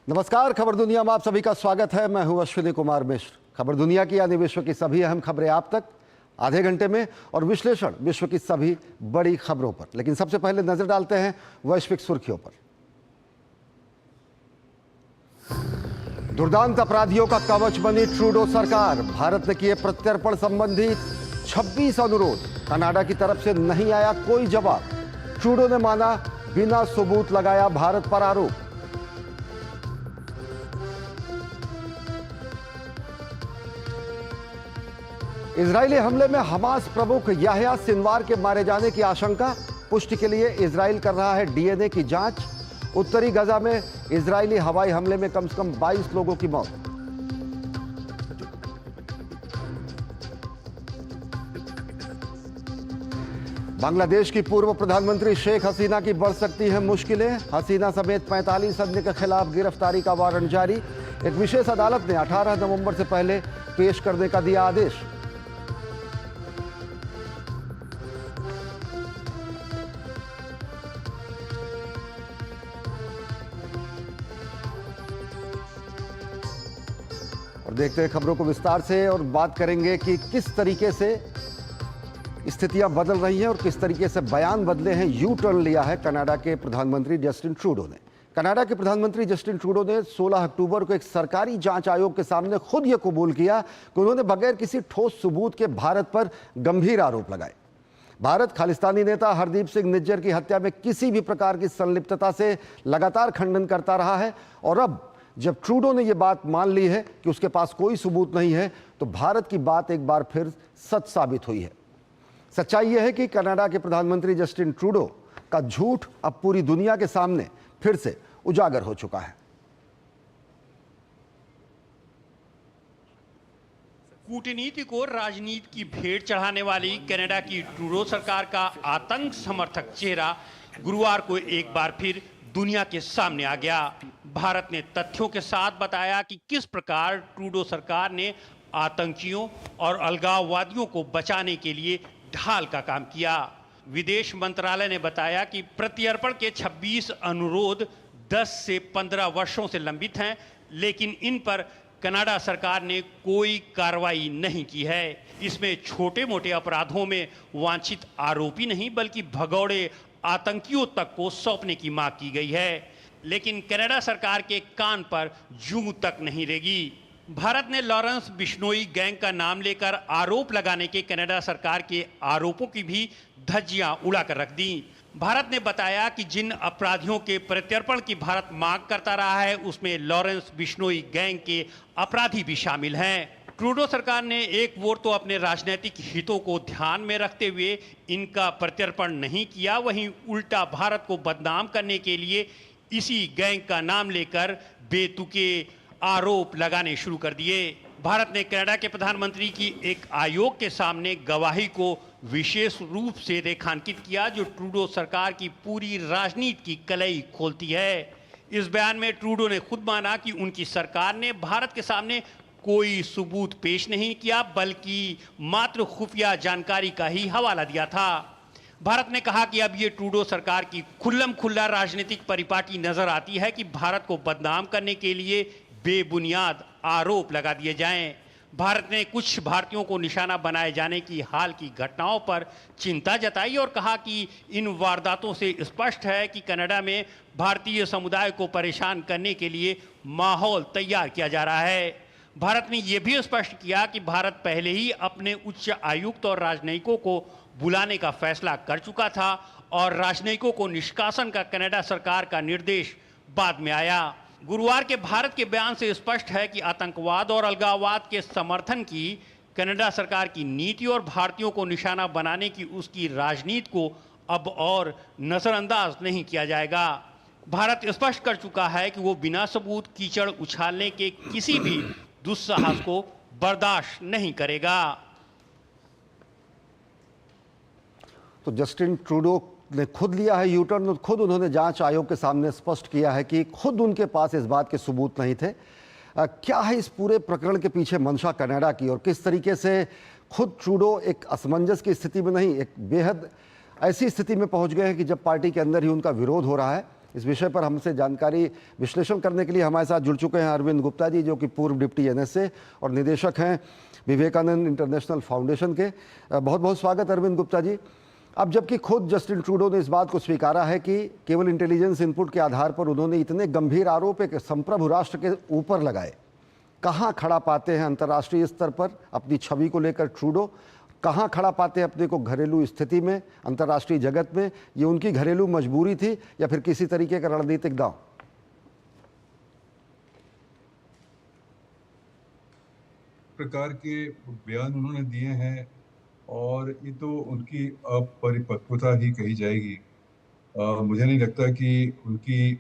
नमस्कार, खबर दुनिया में आप सभी का स्वागत है। मैं हूं अश्विनी कुमार मिश्र। खबर दुनिया की यानी विश्व की सभी अहम खबरें आप तक आधे घंटे में और विश्लेषण विश्व की सभी बड़ी खबरों पर। लेकिन सबसे पहले नजर डालते हैं वैश्विक सुर्खियों पर। दुर्दांत अपराधियों का कवच बनी ट्रूडो सरकार। भारत ने किए प्रत्यर्पण संबंधी 26 अनुरोध। कनाडा की तरफ से नहीं आया कोई जवाब। ट्रूडो ने माना बिना सबूत लगाया भारत पर आरोप। इजरायली हमले में हमास प्रमुख याह्या सिनवार के मारे जाने की आशंका। पुष्टि के लिए इजरायल कर रहा है डीएनए की जांच। उत्तरी गजा में इजरायली हवाई हमले में कम से कम 22 लोगों की मौत। बांग्लादेश की पूर्व प्रधानमंत्री शेख हसीना की बढ़ सकती हैं मुश्किलें। हसीना समेत 45 अन्य के खिलाफ गिरफ्तारी का वारंट जारी। एक विशेष अदालत ने 18 नवंबर से पहले पेश करने का दिया आदेश। और देखते हैं खबरों को विस्तार से और बात करेंगे कि किस तरीके से स्थितियां बदल रही हैं और किस तरीके से बयान बदले हैं। यू टर्न लिया है कनाडा के प्रधानमंत्री जस्टिन ट्रूडो ने। कनाडा के प्रधानमंत्री जस्टिन ट्रूडो ने 16 अक्टूबर को एक सरकारी जांच आयोग के सामने खुद यह कबूल किया कि उन्होंने बगैर किसी ठोस सबूत के भारत पर गंभीर आरोप लगाए। भारत खालिस्तानी नेता हरदीप सिंह निज्जर की हत्या में किसी भी प्रकार की संलिप्तता से लगातार खंडन करता रहा है और अब जब ट्रूडो ने यह बात मान ली है कि उसके पास कोई सबूत नहीं है तो भारत की बात एक बार फिर सच साबित हुई है। सच्चाई यह है कि कनाडा के प्रधानमंत्री जस्टिन ट्रूडो का झूठ अब पूरी दुनिया के सामने फिर से उजागर हो चुका है। कूटनीति को राजनीति की भेंट चढ़ाने वाली कनाडा की ट्रूडो सरकार का आतंक समर्थक चेहरा गुरुवार को एक बार फिर दुनिया के सामने आ गया। भारत ने तथ्यों के साथ बताया कि किस प्रकार ट्रूडो सरकार ने आतंकियों और अलगाववादियों को बचाने के लिए ढाल का काम किया। विदेश मंत्रालय ने बताया कि प्रत्यर्पण के 26 अनुरोध 10 से 15 वर्षों से लंबित हैं, लेकिन इन पर कनाडा सरकार ने कोई कार्रवाई नहीं की है। इसमें छोटे मोटे अपराधों में वांछित आरोपी नहीं बल्कि भगौड़े आतंकियों तक को सौंपने की मांग की गई है, लेकिन कनाडा सरकार के कान पर जूं तक नहीं रेगी। भारत ने लॉरेंस बिश्नोई गैंग का नाम लेकर आरोप लगाने के कनाडा सरकार के आरोपों की भी धज्जियां उड़ाकर रख दी। भारत ने बताया कि जिन अपराधियों के प्रत्यर्पण की भारत मांग करता रहा है उसमें लॉरेंस बिश्नोई गैंग के अपराधी भी शामिल हैं। ट्रूडो सरकार ने एक ओर तो अपने राजनीतिक हितों को ध्यान में रखते हुए इनका प्रत्यर्पण नहीं किया, वहीं उल्टा भारत को बदनाम करने के लिए इसी गैंग का नाम लेकर बेतुके आरोप लगाने शुरू कर दिए। भारत ने कनाडा के प्रधानमंत्री की एक आयोग के सामने गवाही को विशेष रूप से रेखांकित किया, जो ट्रूडो सरकार की पूरी राजनीति की कलई खोलती है। इस बयान में ट्रूडो ने खुद माना कि उनकी सरकार ने भारत के सामने कोई सबूत पेश नहीं किया बल्कि मात्र खुफिया जानकारी का ही हवाला दिया था। भारत ने कहा कि अब ये ट्रूडो सरकार की खुल्लम खुल्ला राजनीतिक परिपाटी नजर आती है कि भारत को बदनाम करने के लिए बेबुनियाद आरोप लगा दिए जाएं। भारत ने कुछ भारतीयों को निशाना बनाए जाने की हाल की घटनाओं पर चिंता जताई और कहा कि इन वारदातों से स्पष्ट है कि कनाडा में भारतीय समुदाय को परेशान करने के लिए माहौल तैयार किया जा रहा है। भारत ने यह भी स्पष्ट किया कि भारत पहले ही अपने उच्च आयुक्त और राजनयिकों को बुलाने का फैसला कर चुका था और राजनयिकों को निष्कासन का कनाडा सरकार का निर्देश बाद में आया। गुरुवार के भारत के बयान से स्पष्ट है कि आतंकवाद और अलगाववाद के समर्थन की कनाडा सरकार की नीति और भारतीयों को निशाना बनाने की उसकी राजनीति को अब और नजरअंदाज नहीं किया जाएगा। भारत स्पष्ट कर चुका है कि वो बिना सबूत कीचड़ उछालने के किसी भी दुस्साहस को बर्दाश्त नहीं करेगा। तो जस्टिन ट्रूडो ने खुद लिया है यू टर्न। खुद उन्होंने जांच आयोग के सामने स्पष्ट किया है कि खुद उनके पास इस बात के सबूत नहीं थे। क्या है इस पूरे प्रकरण के पीछे मंशा कनाडा की और किस तरीके से खुद ट्रूडो एक असमंजस की स्थिति में नहीं, एक बेहद ऐसी स्थिति में पहुंच गए हैं कि जब पार्टी के अंदर ही उनका विरोध हो रहा है इस विषय पर हमसे जानकारी विश्लेषण करने के लिए हमारे साथ जुड़ चुके हैं अरविंद गुप्ता जी, जो कि पूर्व डिप्टी एनएसए और निदेशक हैं विवेकानंद इंटरनेशनल फाउंडेशन के। बहुत बहुत स्वागत अरविंद गुप्ता जी। अब जबकि खुद जस्टिन ट्रूडो ने इस बात को स्वीकारा है कि केवल इंटेलिजेंस इनपुट के आधार पर उन्होंने इतने गंभीर आरोप एक संप्रभु राष्ट्र के ऊपर लगाए, कहाँ खड़ा पाते हैं अंतर्राष्ट्रीय स्तर पर अपनी छवि को लेकर ट्रूडो? कहाँ खड़ा पाते हैं अपने को घरेलू स्थिति में, अंतर्राष्ट्रीय जगत में? ये उनकी घरेलू मजबूरी थी या फिर किसी तरीके का रणनीतिक दांव? प्रकार के बयान उन्होंने दिए हैं और ये तो उनकी अपरिपक्वता ही कही जाएगी। मुझे नहीं लगता कि उनकी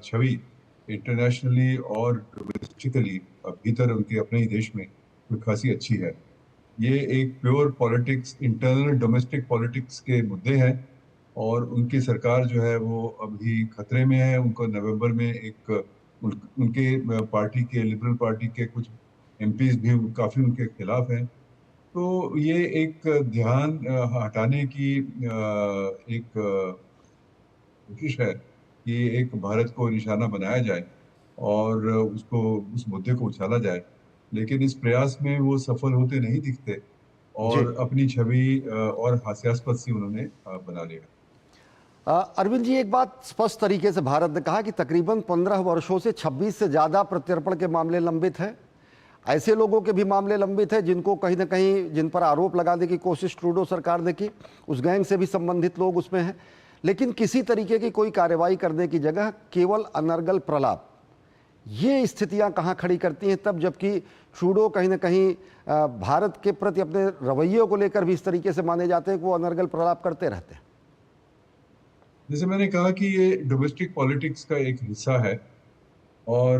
छवि इंटरनेशनली और डोमेस्टिकली भीतर उनके अपने ही देश में कोई खासी अच्छी है। ये एक pure politics, internal domestic politics के मुद्दे हैं और उनकी सरकार जो है वो अभी खतरे में है। उनको नवंबर में उनके पार्टी के, लिबरल पार्टी के कुछ एमपीज भी काफ़ी उनके खिलाफ हैं। तो ये एक ध्यान हटाने की एक कोशिश है कि एक भारत को निशाना बनाया जाए और उस मुद्दे को उछाला जाए, लेकिन इस प्रयास में वो सफल होते नहीं दिखते और अपनी छवि और हास्यास्पद सी उन्होंने बना लिया। अरविंद जी, एक बात स्पष्ट तरीके से भारत ने कहा कि तकरीबन 15 वर्षों से 26 से ज़्यादा प्रत्यर्पण के मामले लंबित हैं। ऐसे लोगों के भी मामले लंबित हैं जिनको कहीं ना कहीं, जिन पर आरोप लगाने की कोशिश ट्रूडो सरकार ने की, उस गैंग से भी संबंधित लोग उसमें हैं, लेकिन किसी तरीके की कोई कार्रवाई करने की जगह केवल अनर्गल प्रलाप। ये स्थितियां कहां खड़ी करती हैं तब, जबकि ट्रूडो कहीं ना कहीं भारत के प्रति अपने रवैये को लेकर भी इस तरीके से माने जाते हैं कि वो अनर्गल प्रलाप करते रहते हैं। जैसे मैंने कहा कि ये डोमेस्टिक पॉलिटिक्स का एक हिस्सा है और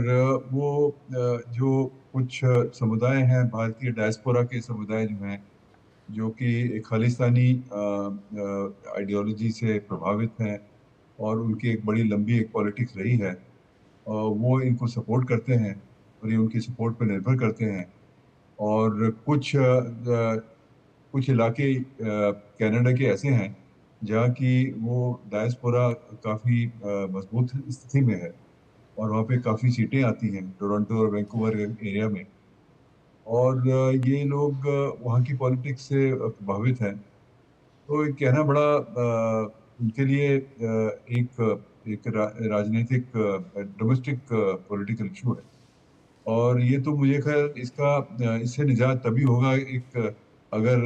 वो जो कुछ समुदाय हैं, भारतीय डायस्पोरा के समुदाय जो हैं, जो कि एक खालिस्तानी आइडियोलॉजी से प्रभावित हैं और उनकी एक बड़ी लंबी एक पॉलिटिक्स रही है, वो इनको सपोर्ट करते हैं और ये उनकी सपोर्ट पर निर्भर करते हैं। और कुछ इलाके कनाडा के ऐसे हैं जहाँ की वो डायस्पोरा काफ़ी मजबूत स्थिति में है और वहाँ पे काफ़ी सीटें आती हैं टोरंटो और वैंकूवर एरिया में, और ये लोग वहाँ की पॉलिटिक्स से प्रभावित हैं। तो ये कहना बड़ा उनके लिए एक राजनीतिक डोमेस्टिक पॉलिटिकल इशू है और ये तो मुझे ख्याल इससे निजात तभी होगा अगर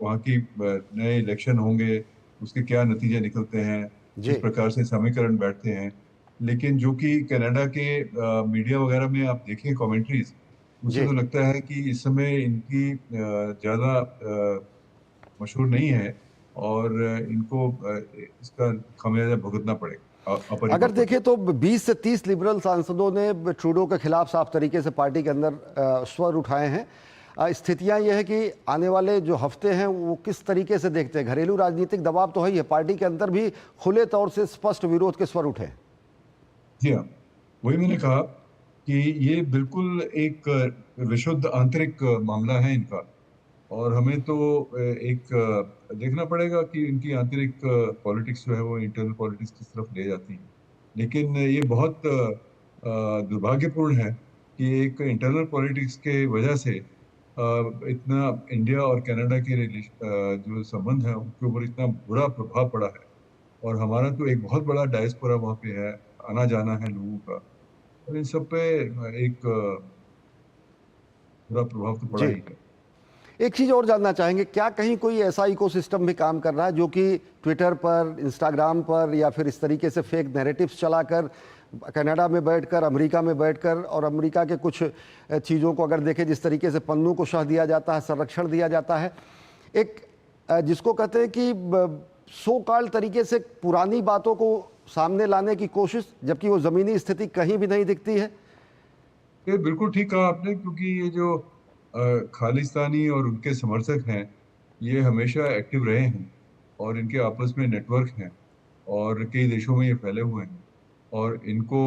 वहाँ की नए इलेक्शन होंगे, उसके क्या नतीजे निकलते हैं, किस प्रकार से समीकरण बैठते हैं। लेकिन जो कि कनाडा के मीडिया वगैरह में आप देखें कमेंट्रीज, मुझे तो लगता है कि इस समय इनकी ज़्यादा मशहूर नहीं है और इनको इसका खामियाजा भुगतना पड़ेगा। अगर देखें तो 20 से 30 लिबरल सांसदों ने ट्रूडो के खिलाफ साफ तरीके से पार्टी के अंदर स्वर उठाए हैं। स्थितियां यह है कि आने वाले जो हफ्ते हैं वो किस तरीके से देखते हैं? घरेलू राजनीतिक दबाव तो है ही है, पार्टी के अंदर भी खुले तौर से स्पष्ट विरोध के स्वर उठे। जी हाँ, वही मैंने कहा कि ये बिल्कुल एक विशुद्ध आंतरिक मामला है इनका और हमें तो एक देखना पड़ेगा कि इनकी आंतरिक पॉलिटिक्स जो है वो इंटरनल पॉलिटिक्स की तरफ ले जाती है। लेकिन ये बहुत दुर्भाग्यपूर्ण है कि एक इंटरनल पॉलिटिक्स के वजह से इतना इंडिया और कनाडा के जो संबंध है उनके ऊपर इतना बुरा प्रभाव पड़ा है और हमारा तो एक बहुत बड़ा डायस्पोरा वहाँ पे है, आना जाना है लोगों का, और इन सब पे एक बुरा प्रभाव तो पड़ा ही है। एक चीज़ और जानना चाहेंगे, क्या कहीं कोई ऐसा इकोसिस्टम भी काम कर रहा है जो कि ट्विटर पर, इंस्टाग्राम पर या फिर इस तरीके से फेक नैरेटिव्स चलाकर कनाडा में बैठकर, अमेरिका में बैठकर, और अमेरिका के कुछ चीज़ों को अगर देखें, जिस तरीके से पन्नू को शह दिया जाता है, संरक्षण दिया जाता है, एक जिसको कहते हैं कि सो कॉल्ड तरीके से पुरानी बातों को सामने लाने की कोशिश, जबकि वो ज़मीनी स्थिति कहीं भी नहीं दिखती है? ये बिल्कुल ठीक कहा आपने, क्योंकि ये जो खालिस्तानी और उनके समर्थक हैं ये हमेशा एक्टिव रहे हैं और इनके आपस में नेटवर्क हैं और कई देशों में ये फैले हुए हैं और इनको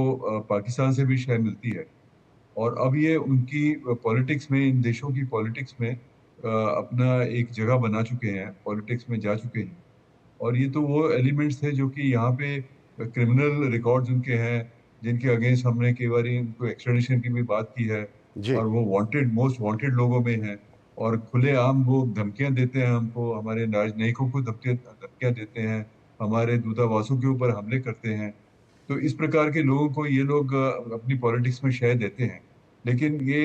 पाकिस्तान से भी शय मिलती है और अब ये उनकी पॉलिटिक्स में, इन देशों की पॉलिटिक्स में अपना एक जगह बना चुके हैं, पॉलिटिक्स में जा चुके हैं। और ये तो वो एलिमेंट्स थे जो कि यहाँ पे क्रिमिनल रिकॉर्ड्स उनके हैं, जिनके अगेंस्ट हमने कई बार उनको एक्स्ट्राडिशन की भी बात की है, जी। और वो वांटेड, मोस्ट वांटेड लोगों में हैं, और खुलेआम वो धमकियां देते हैं हमको, हमारे राजनयिकों को धमकियां देते हैं, हमारे दूतावासों के ऊपर हमले करते हैं। तो इस प्रकार के लोगों को ये लोग अपनी पॉलिटिक्स में शय देते हैं। लेकिन ये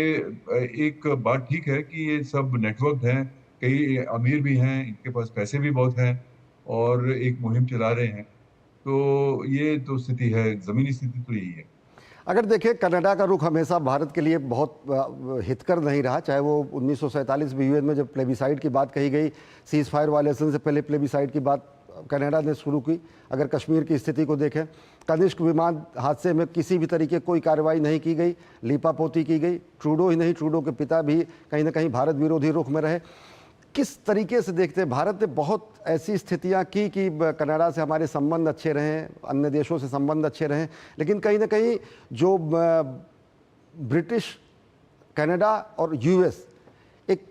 एक बात ठीक है कि ये सब नेटवर्क हैं, कई अमीर भी हैं, इनके पास पैसे भी बहुत हैं, और एक मुहिम चला रहे हैं। तो ये तो स्थिति है, जमीनी स्थिति तो यही है। अगर देखें, कनाडा का रुख हमेशा भारत के लिए बहुत हितकर नहीं रहा, चाहे वो 1947 में यूएन में जब प्लेबिसाइड की बात कही गई, सीज फायर वायलेशन से पहले प्लेबिसाइड की बात कनाडा ने शुरू की। अगर कश्मीर की स्थिति को देखें, कनिष्क विमान हादसे में किसी भी तरीके कोई कार्रवाई नहीं की गई, लीपापोती की गई। ट्रूडो ही नहीं, ट्रूडो के पिता भी कहीं ना कहीं भारत विरोधी रुख में रहे। किस तरीके से देखते हैं, भारत ने बहुत ऐसी स्थितियां की कि कनाडा से हमारे संबंध अच्छे रहें, अन्य देशों से संबंध अच्छे रहें, लेकिन कहीं ना कहीं जो ब्रिटिश, कनाडा और यूएस एक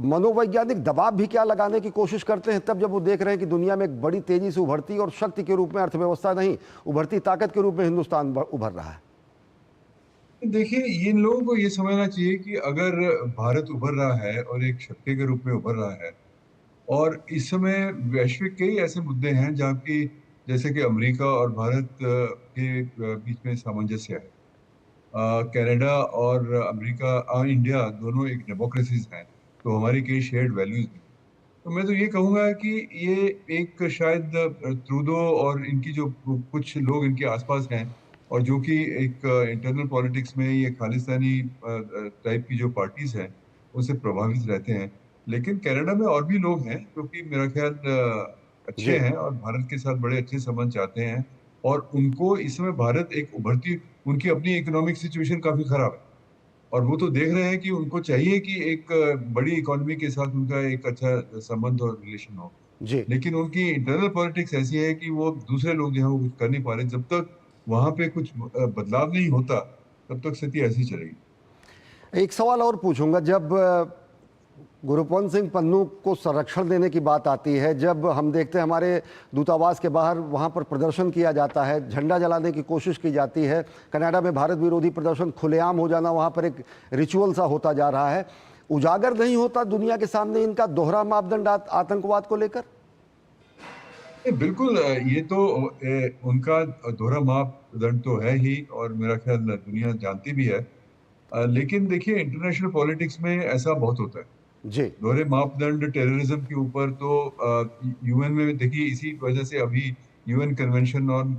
मनोवैज्ञानिक दबाव भी क्या लगाने की कोशिश करते हैं, तब जब वो देख रहे हैं कि दुनिया में एक बड़ी तेजी से उभरती और शक्ति के रूप में, अर्थव्यवस्था नहीं, उभरती ताकत के रूप में हिंदुस्तान उभर रहा है। देखिए, इन लोगों को ये समझना चाहिए कि अगर भारत उभर रहा है और एक शक्ति के रूप में उभर रहा है, और इस समय वैश्विक कई ऐसे मुद्दे हैं जहाँ की, जैसे कि अमेरिका और भारत के बीच में सामंजस्य है। कनाडा और अमेरिका, इंडिया दोनों एक डेमोक्रेसीज हैं, तो हमारी कई शेयर्ड वैल्यूज हैं। तो मैं तो ये कहूँगा कि ये एक शायद ट्रूडो और इनकी जो कुछ लोग इनके आसपास हैं, और जो कि एक इंटरनल पॉलिटिक्स में ये खालिस्तानी टाइप की जो पार्टीज हैं, उससे प्रभावित रहते हैं। लेकिन कनाडा में और भी लोग हैं जो कि मेरा ख्याल अच्छे जी। हैं और भारत के साथ बड़े अच्छे संबंध चाहते हैं, और उनको इस समय भारत एक उभरती, उनकी अपनी इकोनॉमिक सिचुएशन काफी खराब है, और वो तो देख रहे हैं कि उनको चाहिए कि एक बड़ी इकोनॉमी के साथ उनका एक अच्छा संबंध और रिलेशन हो। जी। लेकिन उनकी इंटरनल पॉलिटिक्स ऐसी है कि वो दूसरे लोग जो है वो कुछ कर नहीं पा रहे। जब तक वहां पे कुछ बदलाव नहीं होता, तब तक स्थिति ऐसी चलेगी। एक सवाल और पूछूंगा, जब गुरुपवंत सिंह पन्नू को संरक्षण देने की बात आती है, जब हम देखते हैं हमारे दूतावास के बाहर वहाँ पर प्रदर्शन किया जाता है, झंडा जलाने की कोशिश की जाती है, कनाडा में भारत विरोधी प्रदर्शन खुलेआम हो जाना वहाँ पर एक रिचुअल सा होता जा रहा है, उजागर नहीं होता दुनिया के सामने इनका दोहरा मापदंड आतंकवाद को लेकर? बिल्कुल, ये तो उनका दोहरा मापदंड तो है ही, और मेरा ख्याल दुनिया जानती भी है। लेकिन देखिए, इंटरनेशनल पॉलिटिक्स में ऐसा बहुत होता है, जी। दोहरे मापदंड टेररिज्म के ऊपर। तो यूएन में देखिए, इसी वजह से अभी UN convention on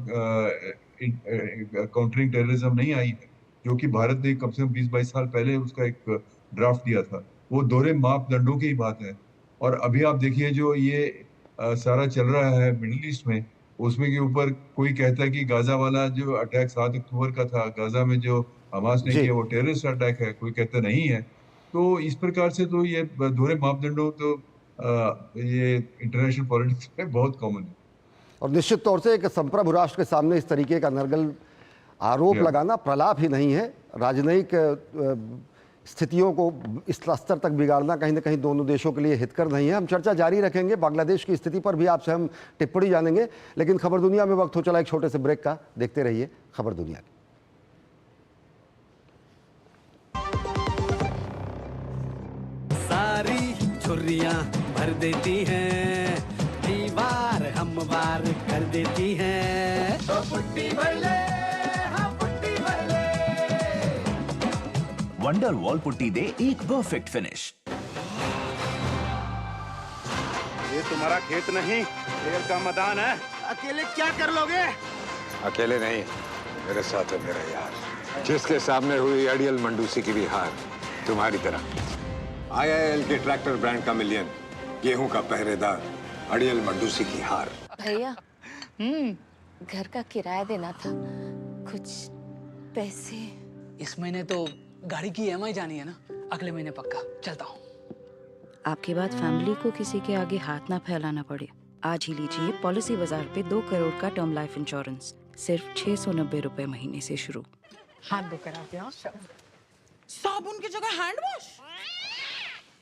countering terrorism नहीं आई है, जो कि भारत ने कम से कम 20-22 साल पहले उसका एक ड्राफ्ट दिया था। वो दोहरे मापदंडों की ही बात है। और अभी आप देखिए, जो ये सारा चल रहा है मिडिल ईस्ट में, उसमें के ऊपर कोई कहता है कि गाजा वाला जो अटैक 7 अक्टूबर का था, गाजा में जो हमास ने जी। किया, वो टेररिस्ट अटैक है, कोई कहता नहीं है। तो इस प्रकार से तो ये दोहरे मापदंडों तो ये इंटरनेशनल पॉलिटिक्स में बहुत कॉमन है। और निश्चित तौर से एक संप्रभु राष्ट्र के सामने इस तरीके का नरगल आरोप लगाना प्रलाप ही नहीं है। राजनयिक स्थितियों को इस स्तर तक बिगाड़ना कहीं ना कहीं दोनों देशों के लिए हितकर नहीं है। हम चर्चा जारी रखेंगे, बांग्लादेश की स्थिति पर भी आपसे हम टिप्पणी जानेंगे, लेकिन खबर दुनिया में वक्त हो चला एक छोटे से ब्रेक का। देखते रहिए खबर दुनिया की। सारी छुर्रियां भर देती हैं, दीवार हमवार कर देती हैं। तो पुट्टी भर ले, हाँ पुट्टी भर ले। वंडर वॉल पुट्टी दे एक परफेक्ट फिनिश। ये तुम्हारा खेत नहीं, खेल का मैदान है। अकेले क्या कर लोगे? अकेले नहीं, मेरे साथ है मेरा यार, जिसके सामने हुई अड़ियल मंडूसी की भी हार तुम्हारी तरह। IIL के ट्रैक्टर ब्रांड का मिलियन, गेहूं का पहरेदार, अड़ियल मंडूसी की हार। भैया, घर का किराया देना था, कुछ पैसे। इस महीने तो गाड़ी की EMI जानी है ना, अगले महीने पक्का चलता हूँ। आपके बाद फैमिली को किसी के आगे हाथ ना फैलाना पड़े। आज ही लीजिए पॉलिसी बाजार पे 2 करोड़ का टर्म लाइफ इंश्योरेंस, सिर्फ 690 रुपए महीने से शुरू। हाथ धो कर आते हैं। साबुन की जगह हैंड वॉश।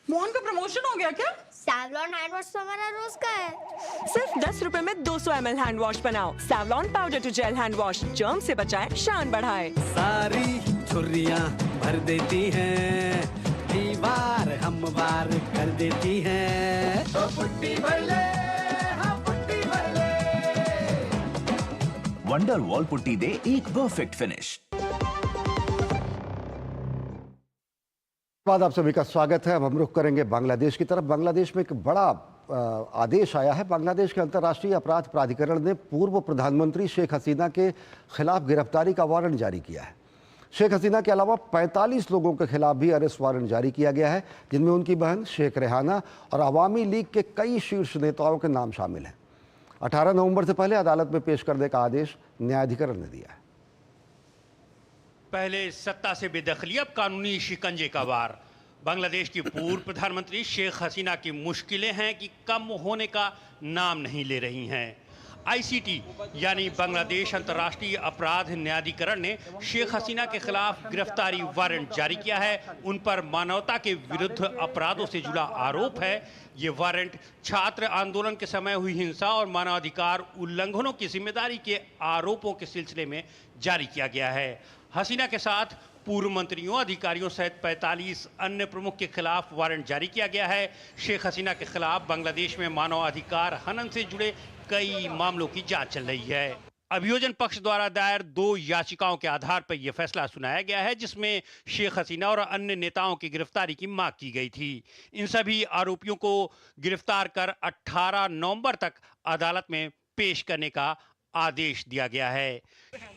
मोहन का प्रमोशन हो गया क्या? सैवलॉन हैंड वॉश तो हमारा रोज का है। सिर्फ 10 रुपए में 200 ml हैंड वॉश बनाओ। Savlon powder to gel hand wash, germ से बचाए, शान बढ़ाए। सारी झुर्रियाँ भर देती हैं, दीवार हमवार कर देती हैं। तो पुट्टी भर ले, हाँ पुट्टी भर ले। वंडर वॉल पुट्टी दे एक परफेक्ट फिनिश। बाद आप सभी का स्वागत है। अब हम रुख करेंगे बांग्लादेश की तरफ। बांग्लादेश में एक बड़ा आदेश आया है। बांग्लादेश के अंतर्राष्ट्रीय अपराध प्राधिकरण ने पूर्व प्रधानमंत्री शेख हसीना के खिलाफ गिरफ्तारी का वारंट जारी किया है। शेख हसीना के अलावा 45 लोगों के खिलाफ भी अरेस्ट वारंट जारी किया गया है, जिनमें उनकी बहन शेख रेहाना और अवामी लीग के कई शीर्ष नेताओं के नाम शामिल हैं। 18 नवंबर से पहले अदालत में पेश करने का आदेश न्यायाधिकरण ने दिया है। पहले सत्ता से बेदखली, अब कानूनी शिकंजे का वार। बांग्लादेश की पूर्व प्रधानमंत्री शेख हसीना की मुश्किलें हैं कि कम होने का नाम नहीं ले रही हैं। आईसीटी यानी बांग्लादेश अंतर्राष्ट्रीय अपराध न्यायाधिकरण ने शेख हसीना के खिलाफ गिरफ्तारी वारंट जारी किया है। उन पर मानवता के विरुद्ध अपराधों से जुड़ा आरोप है। ये वारंट छात्र आंदोलन के समय हुई हिंसा और मानवाधिकार उल्लंघनों की जिम्मेदारी के आरोपों के सिलसिले में जारी किया गया है। हसीना के साथ पूर्व मंत्रियों, अधिकारियों सहित 45 अन्य प्रमुख के खिलाफ वारंट जारी किया गया है। शेख हसीना के खिलाफ बांग्लादेश में मानवाधिकार हनन से जुड़े कई मामलों की जांच चल रही है। अभियोजन पक्ष द्वारा दायर 2 याचिकाओं के आधार पर यह फैसला सुनाया गया है, जिसमें शेख हसीना और अन्य नेताओं की गिरफ्तारी की मांग की गई थी। इन सभी आरोपियों को गिरफ्तार कर 18 नवंबर तक अदालत में पेश करने का आदेश दिया गया है।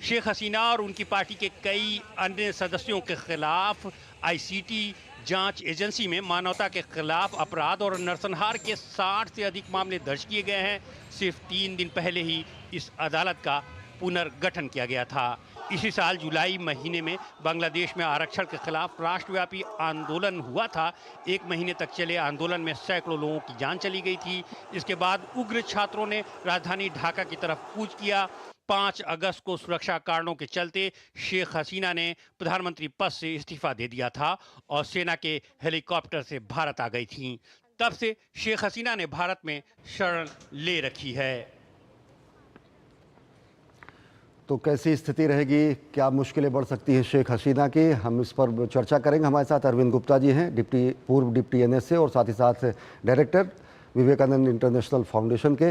शेख हसीना और उनकी पार्टी के कई अन्य सदस्यों के खिलाफ आईसीटी जांच एजेंसी में मानवता के खिलाफ अपराध और नरसंहार के 60 से अधिक मामले दर्ज किए गए हैं। सिर्फ 3 दिन पहले ही इस अदालत का पुनर्गठन किया गया था। इसी साल जुलाई महीने में बांग्लादेश में आरक्षण के खिलाफ राष्ट्रव्यापी आंदोलन हुआ था। 1 महीने तक चले आंदोलन में सैकड़ों लोगों की जान चली गई थी। इसके बाद उग्र छात्रों ने राजधानी ढाका की तरफ कूच किया। 5 अगस्त को सुरक्षा कारणों के चलते शेख हसीना ने प्रधानमंत्री पद से इस्तीफा दे दिया था और सेना के हेलीकॉप्टर से भारत आ गई थीं। तब से शेख हसीना ने भारत में शरण ले रखी है। तो कैसी स्थिति रहेगी, क्या मुश्किलें बढ़ सकती हैं शेख हसीना की, हम इस पर चर्चा करेंगे। हमारे साथ अरविंद गुप्ता जी हैं, पूर्व डिप्टी NSA और साथ ही साथ डायरेक्टर विवेकानंद इंटरनेशनल फाउंडेशन के।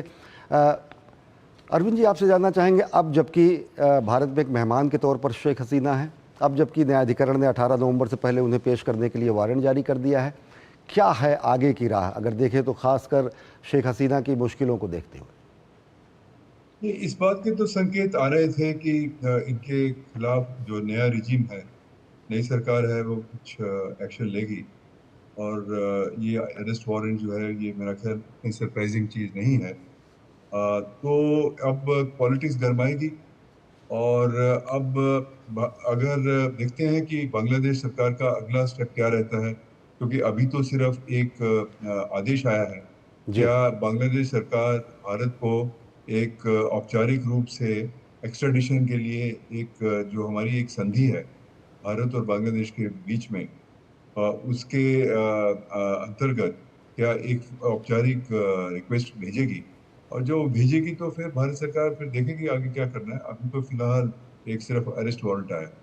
अरविंद जी, आपसे जानना चाहेंगे, अब जबकि भारत में एक मेहमान के तौर पर शेख हसीना है, अब जबकि न्यायाधिकरण ने 18 नवंबर से पहले उन्हें पेश करने के लिए वारंट जारी कर दिया है, क्या है आगे की राह अगर देखें तो, खासकर शेख हसीना की मुश्किलों को देखते हुए? इस बात के तो संकेत आ रहे थे कि इनके खिलाफ जो नया रिजीम है, नई सरकार है, वो कुछ एक्शन लेगी और ये अरेस्ट वारंट जो है ये मेरा ख्याल इतनी सरप्राइजिंग चीज़ नहीं है। तो अब पॉलिटिक्स गरमाएगी और अब अगर देखते हैं कि बांग्लादेश सरकार का अगला स्टेप क्या रहता है, क्योंकि अभी तो सिर्फ एक आदेश आया है। क्या बांग्लादेश सरकार भारत को एक औपचारिक रूप से एक्स्ट्राडिशन के लिए एक जो हमारी एक संधि है भारत और बांग्लादेश के बीच में, उसके अंतर्गत क्या एक औपचारिक रिक्वेस्ट भेजेगी? और जो भेजेगी तो फिर भारत सरकार फिर देखेगी आगे क्या करना है। अभी तो फिलहाल एक सिर्फ अरेस्ट वारंट आया है,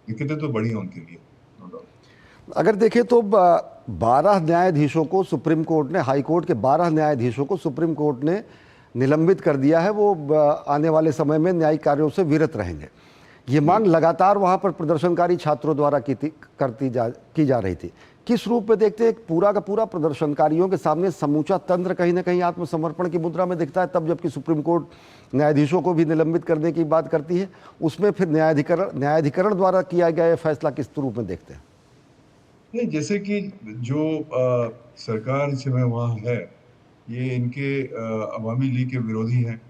दिक्कतें तो बड़ी हैं उनके लिए, नो डाउट। अगर देखें तो 12 न्यायाधीशों को सुप्रीम कोर्ट ने, हाई कोर्ट के 12 न्यायाधीशों को सुप्रीम कोर्ट ने निलंबित कर दिया है। वो आने वाले समय में न्यायिक कार्यों से विरत रहेंगे। ये मांग लगातार वहाँ पर प्रदर्शनकारी छात्रों द्वारा की जा रही थी। किस रूप में देखते हैं, पूरा का पूरा प्रदर्शनकारियों के सामने समूचा तंत्र कहीं ना कहीं आत्मसमर्पण की मुद्रा में दिखता है, तब जबकि सुप्रीम कोर्ट न्यायाधीशों को भी निलंबित करने की बात करती है, उसमें फिर न्यायाधिकरण द्वारा किया गया फैसला किस रूप में देखते हैं? नहीं, जैसे कि जो सरकार इस समय वहाँ है, ये इनके अवामी लीग के विरोधी हैं।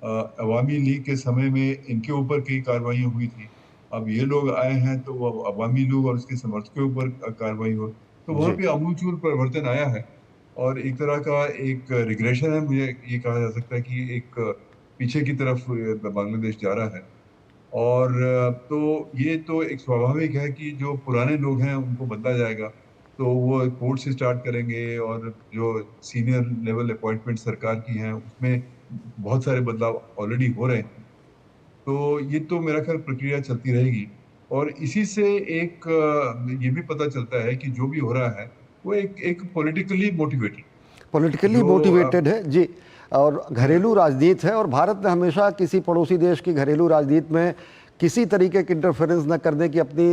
अवामी लीग के समय में इनके ऊपर कई कार्रवाइयाँ हुई थी। अब ये लोग आए हैं तो वो अवामी लीग और उसके समर्थकों के ऊपर कार्रवाई हो, तो वहाँ पे आमूलचूल परिवर्तन आया है और एक तरह का एक रिग्रेशन है। मुझे ये कहा जा सकता है कि एक पीछे की तरफ बांग्लादेश जा रहा है। और तो ये तो एक स्वाभाविक है कि जो पुराने लोग हैं उनको बदला जाएगा। तो वो कोर्ट से स्टार्ट करेंगे और जो सीनियर लेवल अपॉइंटमेंट सरकार की हैं उसमें बहुत सारे बदलाव ऑलरेडी हो रहे हैं। तो ये तो मेरा ख्याल प्रक्रिया चलती रहेगी और इसी से एक ये भी पता चलता है कि जो भी हो रहा है वो एक पॉलिटिकली मोटिवेटेड है जी, और घरेलू राजनीति है। और भारत ने हमेशा किसी पड़ोसी देश की घरेलू राजनीति में किसी तरीके की इंटरफेरेंस न करने की अपनी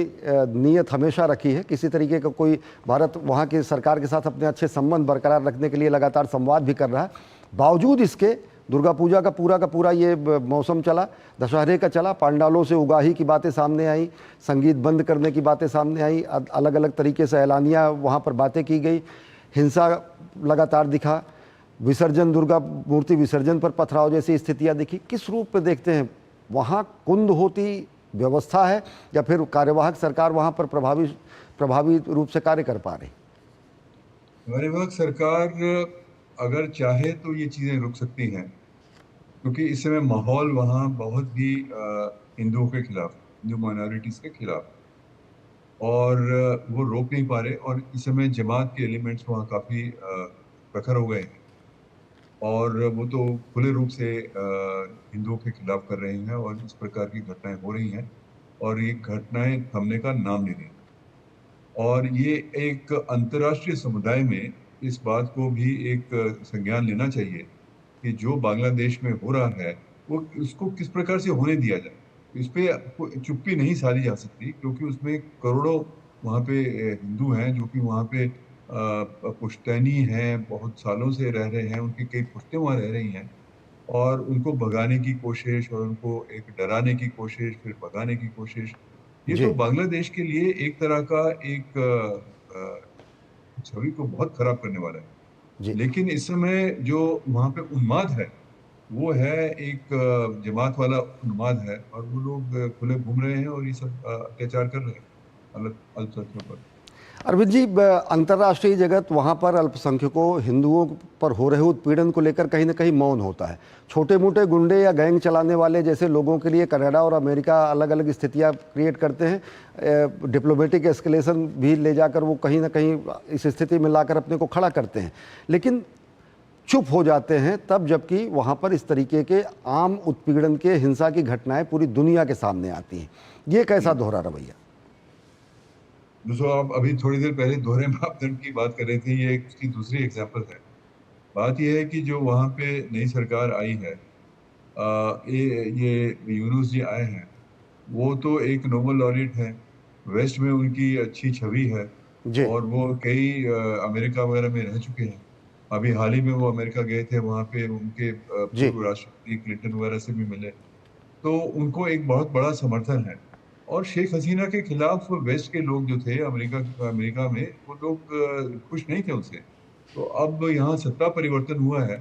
नीयत हमेशा रखी है। किसी तरीके का कोई भारत वहाँ की सरकार के साथ अपने अच्छे संबंध बरकरार रखने के लिए लगातार संवाद भी कर रहा है। बावजूद इसके दुर्गा पूजा का पूरा ये मौसम चला, दशहरे का चला, पंडालों से उगाही की बातें सामने आई, संगीत बंद करने की बातें सामने आई, अलग अलग तरीके से ऐलानियाँ वहाँ पर बातें की गई, हिंसा लगातार दिखा, विसर्जन, दुर्गा मूर्ति विसर्जन पर पथराव जैसी स्थितियाँ दिखी। किस रूप में देखते हैं, वहाँ कुंद होती व्यवस्था है या फिर कार्यवाहक सरकार वहाँ पर प्रभावी रूप से कार्य कर पा रही? कार्यवाहक सरकार अगर चाहे तो ये चीज़ें रुक सकती हैं, क्योंकि इस समय माहौल वहाँ बहुत ही हिंदुओं के खिलाफ, हिंदू माइनॉरिटीज़ के खिलाफ, और वो रोक नहीं पा रहे। और इस समय जमात के एलिमेंट्स वहाँ काफ़ी प्रखर हो गए हैं और वो तो खुले रूप से हिंदुओं के खिलाफ कर रहे हैं और इस प्रकार की घटनाएं हो रही हैं और ये घटनाएं थमने का नाम नहीं रही। और ये एक अंतर्राष्ट्रीय समुदाय में इस बात को भी एक संज्ञान लेना चाहिए कि जो बांग्लादेश में हो रहा है वो उसको किस प्रकार से होने दिया जाए। इस पे चुप्पी नहीं सारी जा सकती, क्योंकि उसमें करोड़ों वहाँ पे हिंदू हैं जो कि वहाँ पे पुश्तैनी हैं, बहुत सालों से रह रहे हैं, उनकी कई पुश्तें वहाँ रह रही हैं और उनको भगाने की कोशिश और उनको एक डराने की कोशिश, फिर भगाने की कोशिश, ये तो बांग्लादेश के लिए एक तरह का एक छवि को बहुत खराब करने वाला है। लेकिन इस समय जो वहाँ पे उन्माद है वो है एक जमात वाला उन्माद है और वो लोग खुले घूम रहे हैं और ये सब अत्याचार कर रहे हैं अल्पसंख्यकों पर। अरविंद जी, अंतर्राष्ट्रीय जगत वहाँ पर अल्पसंख्यकों हिंदुओं पर हो रहे उत्पीड़न को लेकर कहीं ना कहीं मौन होता है। छोटे मोटे गुंडे या गैंग चलाने वाले जैसे लोगों के लिए कनाडा और अमेरिका अलग अलग स्थितियाँ क्रिएट करते हैं, डिप्लोमेटिक एस्केलेशन भी ले जाकर वो कहीं ना कहीं इस स्थिति में लाकर अपने को खड़ा करते हैं, लेकिन चुप हो जाते हैं तब जबकि वहाँ पर इस तरीके के आम उत्पीड़न के हिंसा की घटनाएं पूरी दुनिया के सामने आती हैं। ये कैसा दोहरा रवैया? दोस्तों, आप अभी थोड़ी देर पहले दोहरे मापदंड की बात कर रहे थे, ये उसकी दूसरी एग्जांपल है। बात यह है कि जो वहाँ पे नई सरकार आई है, ये यूनुस जी आए हैं, वो तो एक नोबल लॉरेट है, वेस्ट में उनकी अच्छी छवि है और वो कई अमेरिका वगैरह में रह चुके हैं। अभी हाल ही में वो अमेरिका गए थे, वहाँ पे उनके पूर्व राष्ट्रपति क्लिंटन वगैरह से भी मिले, तो उनको एक बहुत बड़ा समर्थन है। और शेख हसीना के खिलाफ वेस्ट के लोग जो थे अमेरिका में, वो लोग खुश नहीं थे उनसे। तो अब यहाँ सत्ता परिवर्तन हुआ है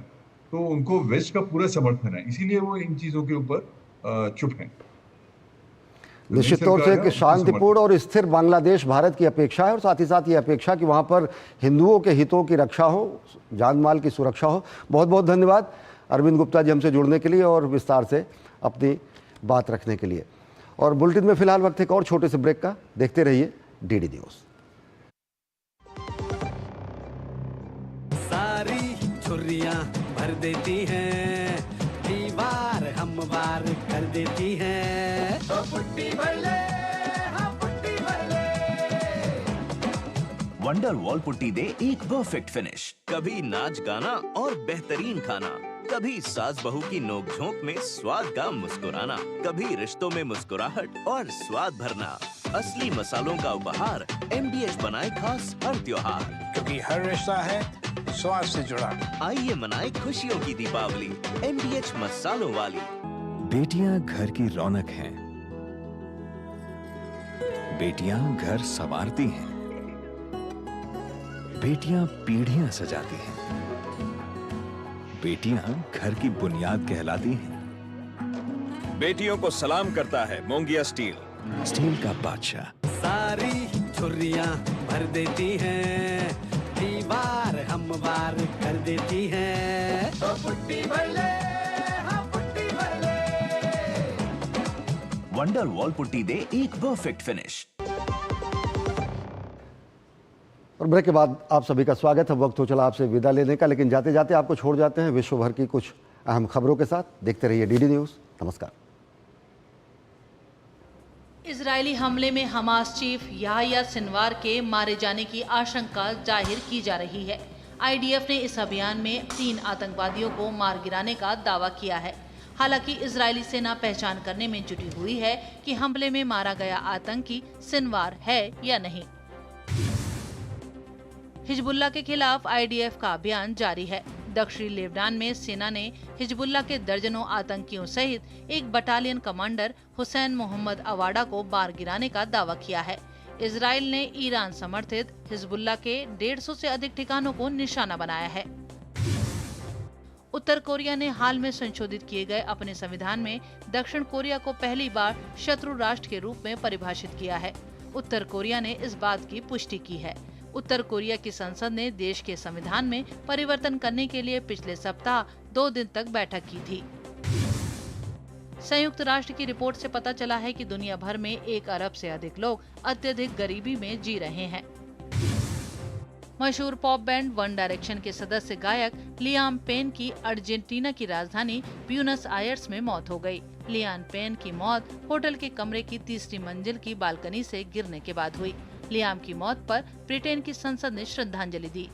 तो उनको वेस्ट का पूरा समर्थन है, इसीलिए वो इन चीज़ों के ऊपर चुप हैं। निश्चित तौर से एक शांतिपूर्ण और स्थिर बांग्लादेश भारत की अपेक्षा है और साथ ही साथ ये अपेक्षा कि वहाँ पर हिंदुओं के हितों की रक्षा हो, जान माल की सुरक्षा हो। बहुत बहुत धन्यवाद अरविंद गुप्ता जी हमसे जुड़ने के लिए और विस्तार से अपनी बात रखने के लिए। और बुलेटिन में फिलहाल वक्त एक और छोटे से ब्रेक का, देखते रहिए डीडी न्यूज़। सारी छुर्रियां भर देती हैं, दीवार हम वार कर देती हैं। तो पुट्टी भर ले, हाँ पुट्टी भर ले। वंडर वॉल पुट्टी दे एक परफेक्ट फिनिश। कभी नाच गाना और बेहतरीन खाना, कभी सास बहू की नोक-झोंक में स्वाद का मुस्कुराना, कभी रिश्तों में मुस्कुराहट और स्वाद भरना। असली मसालों का उपहार MDH बनाए खास हर त्योहार, क्योंकि हर रिश्ता है स्वाद से जुड़ा। आइए मनाए खुशियों की दीपावली MDH मसालों वाली। बेटियां घर की रौनक हैं, बेटियां घर संवारती हैं, बेटियां पीढ़ियां सजाती हैं, बेटियां घर की बुनियाद कहलाती हैं। बेटियों को सलाम करता है मोंगिया स्टील, स्टील का बादशाह। सारी छुर्रियां भर देती हैं, दीवार हम वार कर देती हैं। तो पुट्टी भर ले, हाँ पुट्टी भर ले। वंडर वॉल पुट्टी दे एक परफेक्ट फिनिश। और ब्रेक के बाद आप सभी का स्वागत है। वक्त हो चला आपसे विदा लेने का, लेकिन जाते जाते आपको छोड़ जाते हैं विश्व भर की कुछ अहम खबरों के साथ। देखते रहिए डीडी न्यूज़। नमस्कार। इजरायली हमले में हमास चीफ याह्या सिनवार के मारे जाने की आशंका जाहिर की जा रही है। आईडीएफ ने इस अभियान में 3 आतंकवादियों को मार गिराने का दावा किया है। हालांकि इजरायली सेना पहचान करने में जुटी हुई है कि हमले में मारा गया आतंकी सिनवार है या नहीं। हिजबुल्लाह के खिलाफ आईडीएफ का अभियान जारी है। दक्षिणी लेबनान में सेना ने हिजबुल्लाह के दर्जनों आतंकियों सहित एक बटालियन कमांडर हुसैन मोहम्मद अवाडा को मार गिराने का दावा किया है। इजराइल ने ईरान समर्थित हिजबुल्लाह के 150 से अधिक ठिकानों को निशाना बनाया है। उत्तर कोरिया ने हाल में संशोधित किए गए अपने संविधान में दक्षिण कोरिया को पहली बार शत्रु राष्ट्र के रूप में परिभाषित किया है। उत्तर कोरिया ने इस बात की पुष्टि की है। उत्तर कोरिया की संसद ने देश के संविधान में परिवर्तन करने के लिए पिछले सप्ताह 2 दिन तक बैठक की थी। संयुक्त राष्ट्र की रिपोर्ट से पता चला है कि दुनिया भर में 1 अरब से अधिक लोग अत्यधिक गरीबी में जी रहे हैं। मशहूर पॉप बैंड वन डायरेक्शन के सदस्य गायक लियाम पेन की अर्जेंटीना की राजधानी ब्यूनस आयर्स में मौत हो गई। लियाम पेन की मौत होटल के कमरे की 3री मंजिल की बालकनी से गिरने के बाद हुई। लियाम की मौत पर ब्रिटेन की संसद ने श्रद्धांजलि दी।